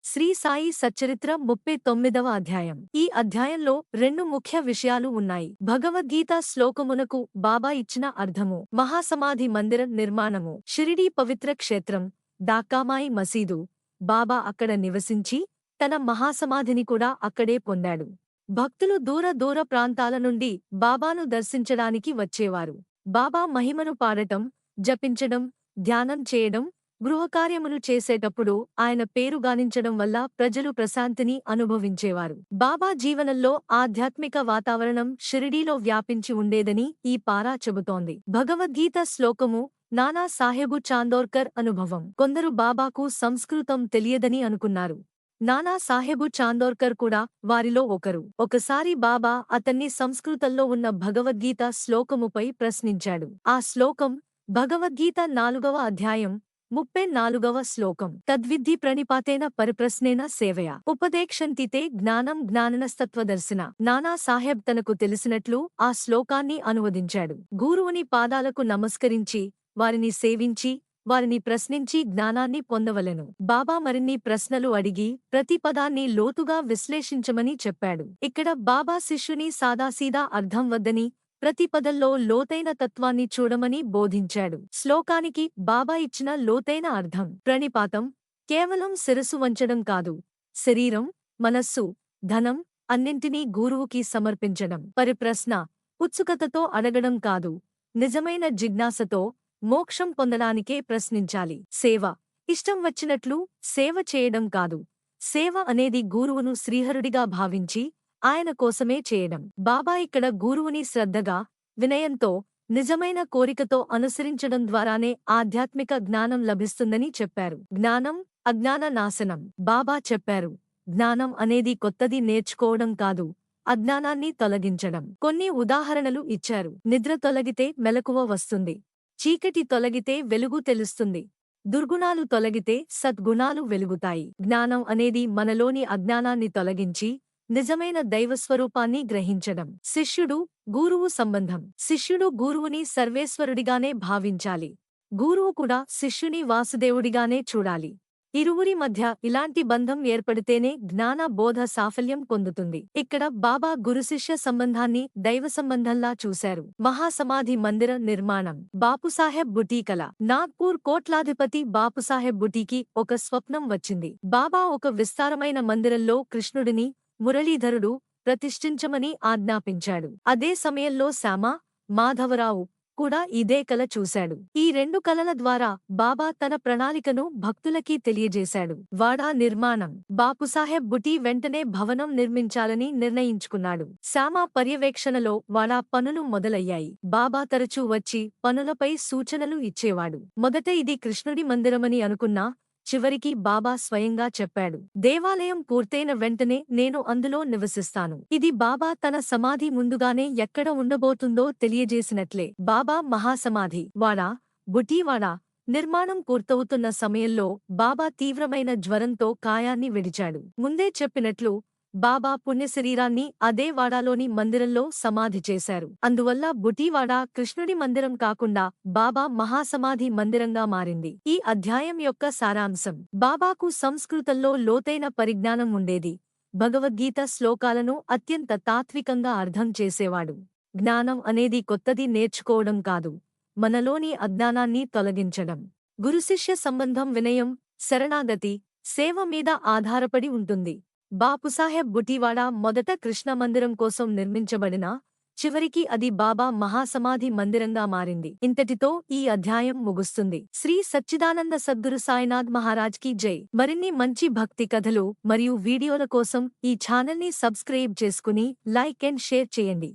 శ్రీ సాయి సచ్చరిత్ర 39వ అధ్యాయం. ఈ అధ్యాయంలో రెండు ముఖ్య విషయాలు ఉన్నాయి. భగవద్గీత శ్లోకమునకు బాబా ఇచ్చిన అర్థము, మహాసమాధి మందిర నిర్మాణము, షిరిడీ పవిత్ర క్షేత్రం, డాకామాయి మసీదు. బాబా అక్కడ నివసించి తన మహాసమాధిని కూడా అక్కడే పొందాడు. భక్తులు దూర దూర ప్రాంతాల నుండి బాబాను దర్శించడానికి వచ్చేవారు. బాబా మహిమను పాడటం, జపించడం, ధ్యానం చేయడం, గృహకార్యములు చేసేటప్పుడు ఆయన పేరు గానించడం వల్ల ప్రజలు ప్రశాంతిని అనుభవించేవారు. బాబా జీవనంలో ఆధ్యాత్మిక వాతావరణం షిరిడీలో వ్యాపించి ఉండేదని ఈ పారా చెబుతోంది. భగవద్గీత శ్లోకము నానా సాహెబు చాందోర్కర్ అనుభవం. కొందరు బాబాకు సంస్కృతం తెలియదని అనుకున్నారు. నానా సాహెబు చాందోర్కర్ కూడా వారిలో ఒకరు. ఒకసారి బాబా అతన్ని సంస్కృతంలో ఉన్న భగవద్గీత శ్లోకముపై ప్రశ్నించాడు. ఆ శ్లోకం భగవద్గీత 4వ అధ్యాయం 34వ శ్లోకం. తద్విద్ధి ప్రణిపాతేన పరిప్రశ్నేన సేవయ ఉపదేక్షంతితే జ్ఞానం జ్ఞాననస్తత్వదర్శన. నానా సాహెబ్ తనకు తెలిసినట్లు ఆ శ్లోకాన్ని అనువదించాడు. గురువుని పాదాలకు నమస్కరించి వారిని సేవించి వారిని ప్రశ్నించి జ్ఞానాన్ని పొందవలెను. బాబా మరిన్ని ప్రశ్నలు అడిగి ప్రతి పదాన్ని లోతుగా విశ్లేషించమని చెప్పాడు. ఇక్కడ బాబా శిష్యుని సాదాసీదా అర్థం వద్దని, ప్రతి పదంలో లోతైన తత్వాన్ని చూడమని బోధించాడు. శ్లోకానికి బాబా ఇచ్చిన లోతైన అర్థం, ప్రణిపాతం కేవలం శిరసు వంచడం కాదు, శరీరం, మనస్సు, ధనం అన్నింటినీ గురువుకి సమర్పించడం. పరిప్రశ్న ఉత్సుకతతో అడగడం కాదు, నిజమైన జిజ్ఞాసతో మోక్షం పొందడానికే ప్రశ్నించాలి. సేవ ఇష్టం వచ్చినట్లు సేవ చేయడం కాదు. సేవ అనేది గురువును శ్రీహరుడిగా భావించి ఆయన కోసమే చేయడం. బాబా ఇక్కడ గురువుని శ్రద్ధగా, వినయంతో, నిజమైన కోరికతో అనుసరించడం ద్వారానే ఆధ్యాత్మిక జ్ఞానం లభిస్తుందని చెప్పారు. జ్ఞానం అజ్ఞాన నాశనం. బాబా చెప్పారు, జ్ఞానం అనేది కొత్తది నేర్చుకోవడం కాదు, అజ్ఞానాన్ని తొలగించడం. కొన్ని ఉదాహరణలు ఇచ్చారు. నిద్ర తొలగితే మెలకువ వస్తుంది, చీకటి తొలగితే వెలుగు తెలుస్తుంది, దుర్గుణాలు తొలగితే సద్గుణాలు వెలుగుతాయి. జ్ఞానం అనేది మనలోని అజ్ఞానాన్ని తొలగించి నిజమైన దైవస్వరూపాన్ని గ్రహించడం. శిష్యుడు గురువు సంబంధం. శిష్యుడు గురువుని సర్వేశ్వరుడిగానే భావించాలి. గురువు కూడా శిష్యుని వాసుదేవుడిగానే చూడాలి. ఇరువురి మధ్య ఇలాంటి బంధం ఏర్పడితేనే జ్ఞాన బోధ సాఫల్యం పొందుతుంది. ఇక్కడ బాబా గురుశిష్య సంబంధాన్ని దైవ సంబంధంలా చూశారు. మహాసమాధి మందిర నిర్మాణం. బాపుసాహెబ్ బుటీకల. నాగ్పూర్ కోట్లాధిపతి బాపుసాహెబ్ బుటీకి ఒక స్వప్నం వచ్చింది. బాబా ఒక విస్తారమైన మందిరంలో కృష్ణుడిని, మురళీధరుడు ప్రతిష్ఠించమని ఆజ్ఞాపించాడు. అదే సమయంలో శ్యామ, మాధవరావు కూడా ఇదే కల చూశాడు. ఈ రెండు కలల ద్వారా బాబా తన ప్రణాళికను భక్తులకి తెలియజేశాడు. వాడా నిర్మాణం. బాపుసాహెబ్ బుటీ వెంటనే భవనం నిర్మించాలని నిర్ణయించుకున్నాడు. శ్యామ పర్యవేక్షణలో వాడా పనులు మొదలయ్యాయి. బాబా తరచూ వచ్చి పనులపై సూచనలు ఇచ్చేవాడు. మొదట ఇది కృష్ణుడి మందిరమని అనుకున్నా చివరికి బాబా స్వయంగా చెప్పాడు, దేవాలయం పూర్తయిన వెంటనే నేను అందులో నివసిస్తాను. ఇది బాబా తన సమాధి ముందుగానే ఎక్కడ ఉండబోతుందో తెలియజేసినట్లే. బాబా మహాసమాధి వాడా, బుటీవాడా నిర్మాణం పూర్తవుతున్న సమయంలో బాబా తీవ్రమైన జ్వరంతో కాయాన్ని విడిచాడు. ముందే చెప్పినట్లు బాబా పుణ్యశరీరాన్ని అదే వాడాలోని మందిరంలో సమాధి చేశారు. అందువల్ల బుటీవాడా కృష్ణుడి మందిరం కాకుండా బాబా మహాసమాధి మందిరంగా మారింది. ఈ అధ్యాయం యొక్క సారాంశం. బాబాకు సంస్కృతంలో లోతైన పరిజ్ఞానం ఉండేది. భగవద్గీత శ్లోకాలను అత్యంత తాత్వికంగా అర్థం చేసేవాడు. జ్ఞానం అనేది కొత్తది నేర్చుకోవడం కాదు, మనలోని అజ్ఞానాన్ని తొలగించడం. గురుశిష్య సంబంధం వినయం, శరణాగతి, సేవ మీద ఆధారపడి ఉంటుంది. బాపుసాహెబ్ బుటీవాడా మొదట కృష్ణ మందిరం కోసం నిర్మించబడినా చివరికి అది బాబా మహాసమాధి మందిరంగా మారింది. ఇంతటితో ఈ అధ్యాయం ముగుస్తుంది. శ్రీ సచ్చిదానంద సద్గురు సాయినాథ్ మహారాజ్ కి జై. మరిన్ని మంచి భక్తి కథలు మరియు వీడియోల కోసం ఈ ఛానల్ని సబ్స్క్రైబ్ చేసుకుని లైక్ అండ్ షేర్ చేయండి.